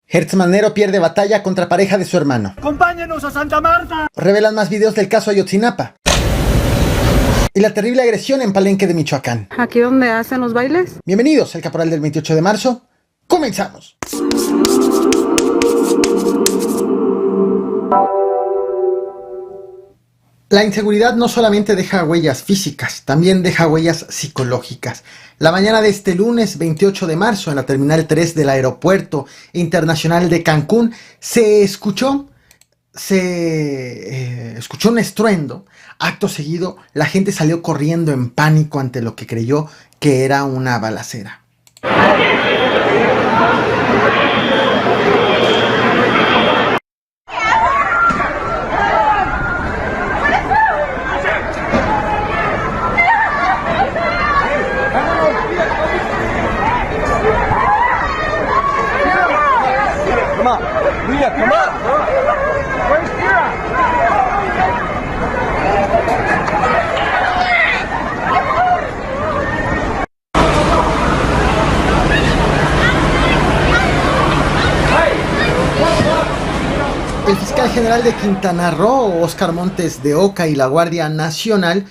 Hertz Manero pierde batalla contra pareja de su hermano. ¡Acompáñenos a Santa Marta! Revelan más videos del caso Ayotzinapa. Y la terrible agresión en Palenque de Michoacán. ¿Aquí donde hacen los bailes? Bienvenidos al Caporal del 28 de marzo. ¡Comenzamos! La inseguridad no solamente deja huellas físicas, también deja huellas psicológicas. La mañana de este lunes 28 de marzo, en la Terminal 3 del Aeropuerto Internacional de Cancún, se escuchó un estruendo. Acto seguido, la gente salió corriendo en pánico ante lo que creyó que era una balacera. El fiscal general de Quintana Roo, Óscar Montes de Oca, y la Guardia Nacional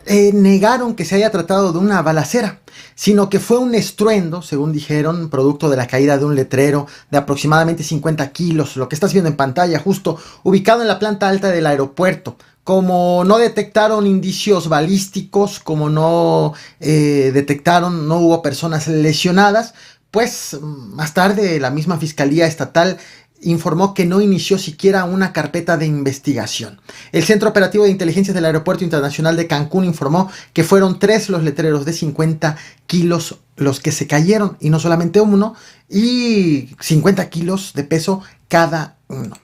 negaron que se haya tratado de una balacera, sino que fue un estruendo, según dijeron, producto de la caída de un letrero de aproximadamente 50 kilos, lo que estás viendo en pantalla, justo ubicado en la planta alta del aeropuerto. Como no detectaron indicios balísticos, como no hubo personas lesionadas, pues más tarde la misma Fiscalía Estatal informó que no inició siquiera una carpeta de investigación. El Centro Operativo de Inteligencia del Aeropuerto Internacional de Cancún informó que fueron 3 los letreros de 50 kilos los que se cayeron, y no solamente uno, y 50 kilos de peso cada uno.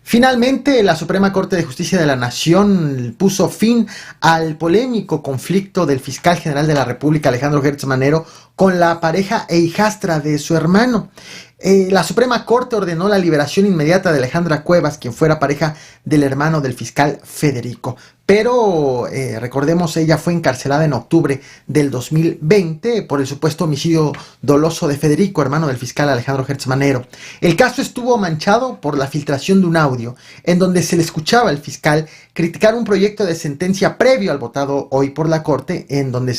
Finalmente, la Suprema Corte de Justicia de la Nación puso fin al polémico conflicto del fiscal general de la República, Alejandro Hertz Manero, con la pareja e hijastra de su hermano. La Suprema Corte ordenó la liberación inmediata de Alejandra Cuevas, quien fuera pareja del hermano del fiscal Federico. Pero, recordemos, ella fue encarcelada en octubre del 2020 por el supuesto homicidio doloso de Federico, hermano del fiscal Alejandro Hertz Manero. El caso estuvo manchado por la filtración de un audio en donde se le escuchaba al fiscal criticar un proyecto de sentencia previo al votado hoy por la Corte, en donde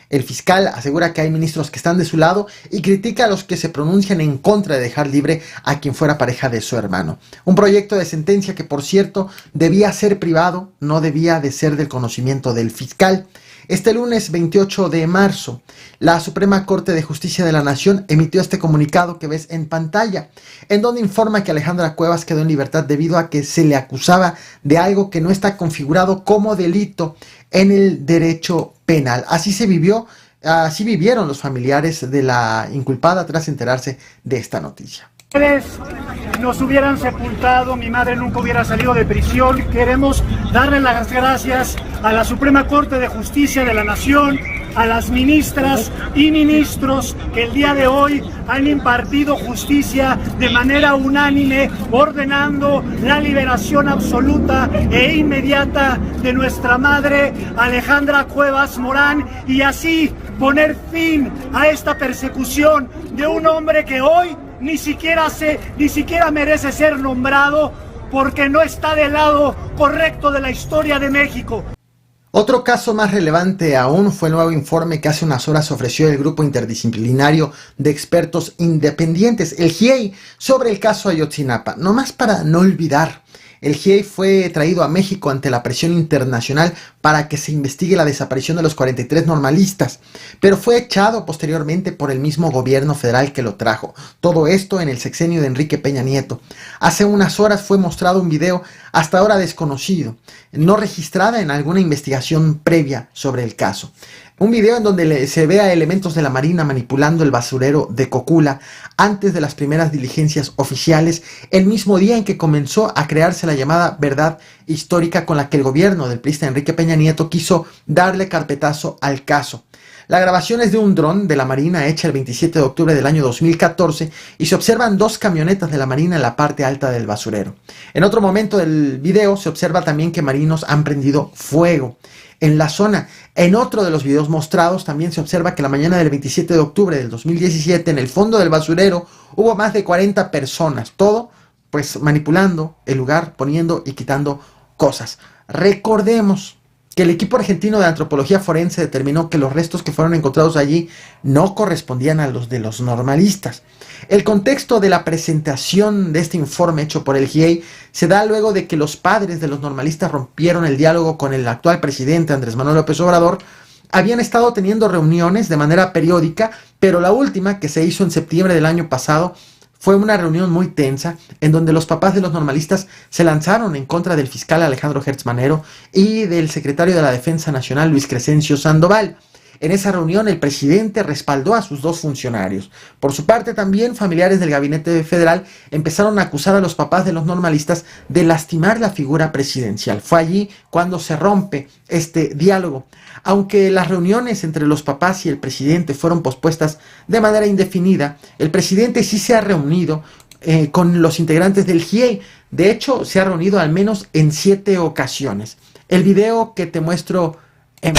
el fiscal asegura que hay ministros que están de su lado y critica a los que se pronuncian en contra de dejar libre a quien fuera pareja de su hermano. Un proyecto de sentencia que, por cierto, debía ser privado, no debía de ser del conocimiento del fiscal. Este lunes 28 de marzo, la Suprema Corte de Justicia de la Nación emitió este comunicado que ves en pantalla, en donde informa que Alejandra Cuevas quedó en libertad debido a que se le acusaba de algo que no está configurado como delito en el derecho penal. Así vivieron los familiares de la inculpada tras enterarse de esta noticia. Ustedes nos hubieran sepultado, mi madre nunca hubiera salido de prisión. Queremos darle las gracias a la Suprema Corte de Justicia de la Nación, a las ministras y ministros que el día de hoy han impartido justicia de manera unánime, ordenando la liberación absoluta e inmediata de nuestra madre Alejandra Cuevas Morán, y así poner fin a esta persecución de un hombre que hoy ni siquiera merece ser nombrado, porque no está del lado correcto de la historia de México. Otro caso más relevante aún fue el nuevo informe que hace unas horas ofreció el Grupo Interdisciplinario de Expertos Independientes, el GIEI, sobre el caso Ayotzinapa. No más para no olvidar, el GIEI fue traído a México ante la presión internacional para que se investigue la desaparición de los 43 normalistas, pero fue echado posteriormente por el mismo gobierno federal que lo trajo. Todo esto en el sexenio de Enrique Peña Nieto. Hace unas horas fue mostrado un video hasta ahora desconocido, no registrada en alguna investigación previa sobre el caso. Un video en donde se ve a elementos de la Marina manipulando el basurero de Cocula antes de las primeras diligencias oficiales, el mismo día en que comenzó a crearse la llamada verdad histórica con la que el gobierno del priista Enrique Peña Nieto quiso darle carpetazo al caso. La grabación es de un dron de la Marina hecha el 27 de octubre del año 2014 y se observan dos camionetas de la Marina en la parte alta del basurero. En otro momento del video se observa también que marinos han prendido fuego en la zona. En otro de los videos mostrados también se observa que la mañana del 27 de octubre del 2017 en el fondo del basurero hubo más de 40 personas, todo pues manipulando el lugar, poniendo y quitando cosas. Recordemos que el equipo argentino de antropología forense determinó que los restos que fueron encontrados allí no correspondían a los de los normalistas. El contexto de la presentación de este informe hecho por el GIEI se da luego de que los padres de los normalistas rompieron el diálogo con el actual presidente Andrés Manuel López Obrador. Habían estado teniendo reuniones de manera periódica, pero la última, que se hizo en septiembre del año pasado, fue una reunión muy tensa en donde los papás de los normalistas se lanzaron en contra del fiscal Alejandro Gertz Manero y del secretario de la Defensa Nacional Luis Crescencio Sandoval. En esa reunión el presidente respaldó a sus dos funcionarios. Por su parte también familiares del gabinete federal empezaron a acusar a los papás de los normalistas de lastimar la figura presidencial. Fue allí cuando se rompe este diálogo. Aunque las reuniones entre los papás y el presidente fueron pospuestas de manera indefinida, el presidente sí se ha reunido con los integrantes del GIEI. De hecho, se ha reunido al menos en 7 ocasiones. El video que te muestro en...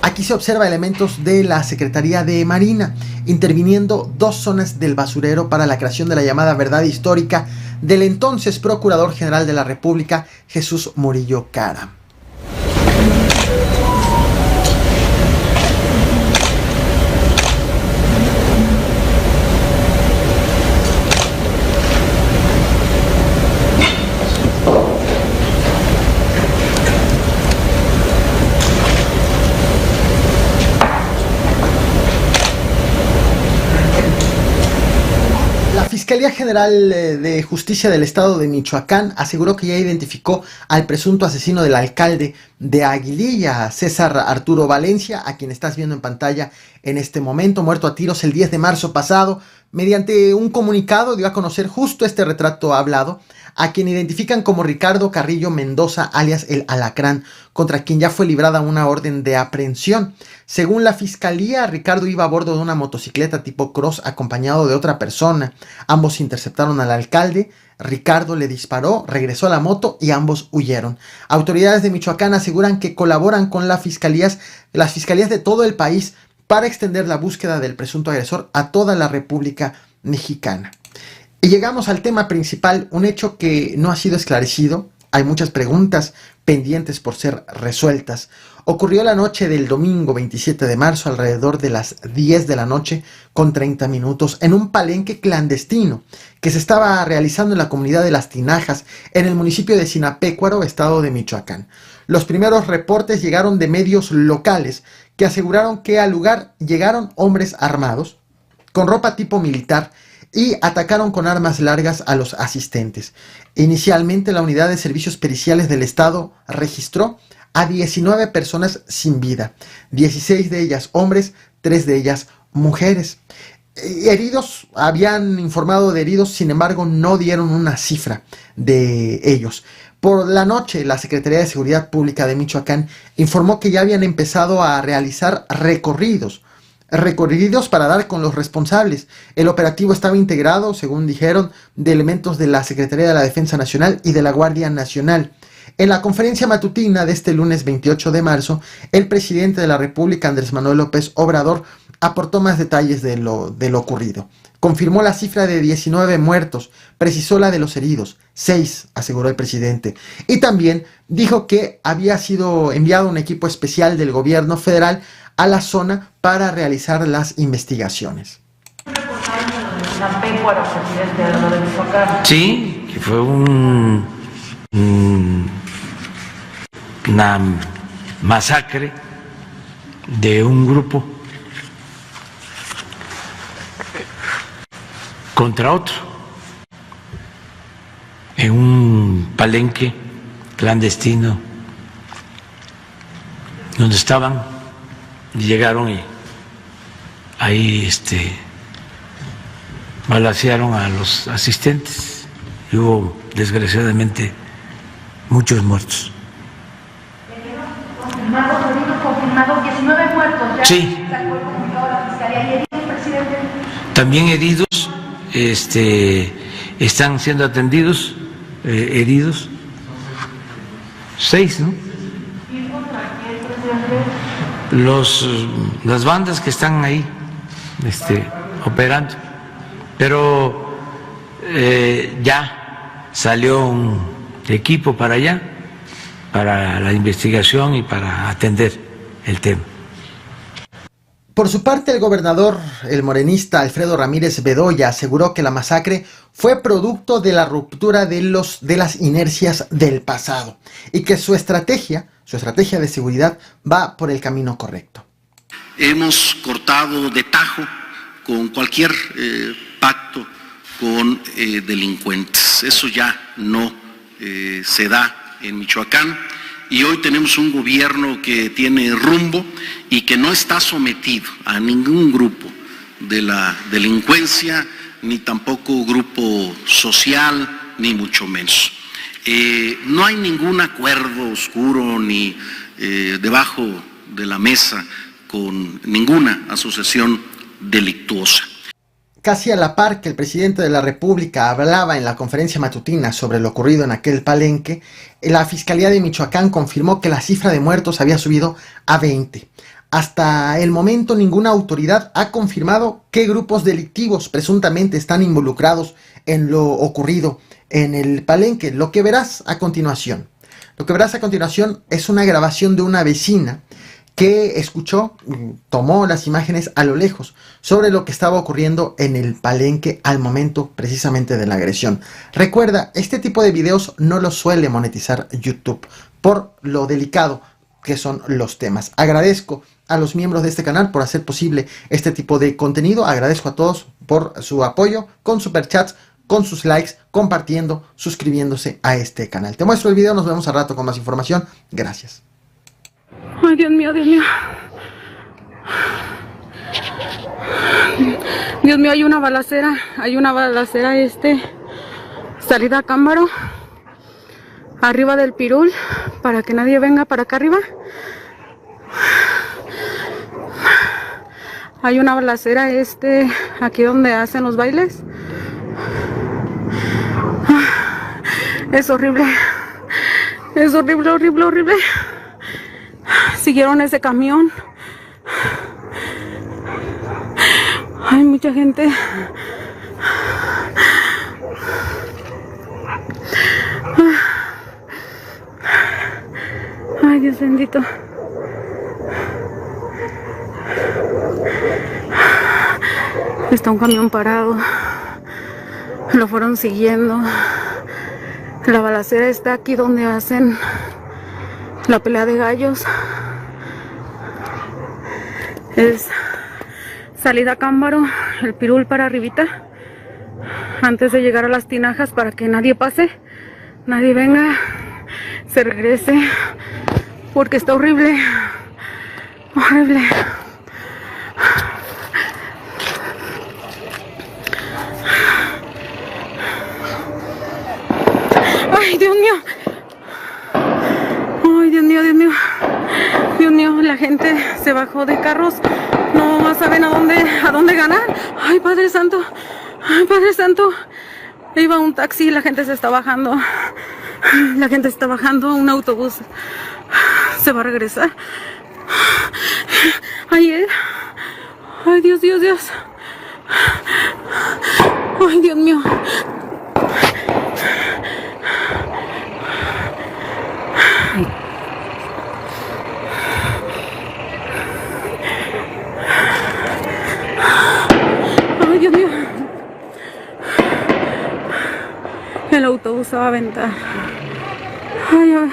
Aquí se observa elementos de la Secretaría de Marina interviniendo 2 zonas del basurero para la creación de la llamada verdad histórica del entonces Procurador General de la República, Jesús Murillo Caram. La Fiscalía General de Justicia del Estado de Michoacán aseguró que ya identificó al presunto asesino del alcalde de Aguililla, César Arturo Valencia, a quien estás viendo en pantalla en este momento, muerto a tiros el 10 de marzo pasado. Mediante un comunicado dio a conocer justo este retrato hablado, a quien identifican como Ricardo Carrillo Mendoza, alias El Alacrán, contra quien ya fue librada una orden de aprehensión. Según la fiscalía, Ricardo iba a bordo de una motocicleta tipo cross acompañado de otra persona. Ambos interceptaron al alcalde, Ricardo le disparó, regresó a la moto y ambos huyeron. Autoridades de Michoacán aseguran que colaboran con las fiscalías de todo el país para extender la búsqueda del presunto agresor a toda la República Mexicana. Y llegamos al tema principal, un hecho que no ha sido esclarecido. Hay muchas preguntas pendientes por ser resueltas. Ocurrió la noche del domingo 27 de marzo, alrededor de las 10 de la noche con 30 minutos, en un palenque clandestino que se estaba realizando en la comunidad de Las Tinajas, en el municipio de Sinapecuaro, estado de Michoacán. Los primeros reportes llegaron de medios locales que aseguraron que al lugar llegaron hombres armados, con ropa tipo militar, y atacaron con armas largas a los asistentes. Inicialmente, la Unidad de Servicios Periciales del Estado registró a 19 personas sin vida, 16 de ellas hombres, 3 de ellas mujeres. Heridos, habían informado de heridos, sin embargo no dieron una cifra de ellos. Por la noche, la Secretaría de Seguridad Pública de Michoacán informó que ya habían empezado a realizar recorridos para dar con los responsables. El operativo estaba integrado, según dijeron, de elementos de la Secretaría de la Defensa Nacional y de la Guardia Nacional. En la conferencia matutina de este lunes 28 de marzo, el presidente de la República, Andrés Manuel López Obrador, aportó más detalles de lo ocurrido. Confirmó la cifra de 19 muertos, precisó la de los heridos, 6, aseguró el presidente. Y también dijo que había sido enviado un equipo especial del gobierno federal a la zona para realizar las investigaciones. Sí, que fue una masacre de un grupo contra otro en un palenque clandestino donde estaban y llegaron y ahí balacearon a los asistentes y hubo desgraciadamente muchos muertos. Confirmados 19 muertos ya. Sí. Sacó el comunicado de la Fiscalía. ¿Y heridos, presidente? También heridos, están siendo atendidos, heridos. 6, ¿no? Las bandas que están ahí operando, pero ya salió un equipo para allá, para la investigación y para atender el tema. Por su parte, el gobernador, el morenista Alfredo Ramírez Bedoya, aseguró que la masacre fue producto de la ruptura de las inercias del pasado y que su estrategia de seguridad va por el camino correcto. Hemos cortado de tajo con cualquier pacto con delincuentes. Eso ya no se da en Michoacán. Y hoy tenemos un gobierno que tiene rumbo y que no está sometido a ningún grupo de la delincuencia, ni tampoco grupo social, ni mucho menos. No hay ningún acuerdo oscuro ni debajo de la mesa con ninguna asociación delictuosa. Casi a la par que el presidente de la República hablaba en la conferencia matutina sobre lo ocurrido en aquel palenque, la Fiscalía de Michoacán confirmó que la cifra de muertos había subido a 20. Hasta el momento ninguna autoridad ha confirmado qué grupos delictivos presuntamente están involucrados en lo ocurrido en el palenque. Lo que verás a continuación es una grabación de una vecina que escuchó, tomó las imágenes a lo lejos sobre lo que estaba ocurriendo en el palenque al momento precisamente de la agresión. Recuerda, este tipo de videos no los suele monetizar YouTube por lo delicado que son los temas. Agradezco a los miembros de este canal por hacer posible este tipo de contenido. Agradezco a todos por su apoyo con superchats, con sus likes, compartiendo, suscribiéndose a este canal. Te muestro el video, nos vemos al rato con más información. Gracias. Ay, Dios mío, Dios mío. Dios mío, hay una balacera, salida a Cámbaro, arriba del Pirul, para que nadie venga para acá arriba. Hay una balacera, aquí donde hacen los bailes. Es horrible, horrible. Siguieron ese camión. Hay mucha gente. Ay, Dios bendito. Está un camión parado. Lo fueron siguiendo. La balacera está aquí donde hacen la pelea de gallos. Es salida a Cámbaro, el Pirul para arribita, antes de llegar a las tinajas, para que nadie pase, nadie venga, se regrese, porque está horrible. Ay, Dios mío. Ay, Dios mío, la gente se bajó de carros, no saben a dónde ganar. Ay, Padre Santo, iba un taxi, la gente se está bajando, un autobús se va a regresar. Ay, Dios. Ay, Dios mío. Ay, Dios mío. El autobús se va a aventar. Ay,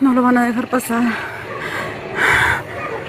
no lo van a dejar pasar.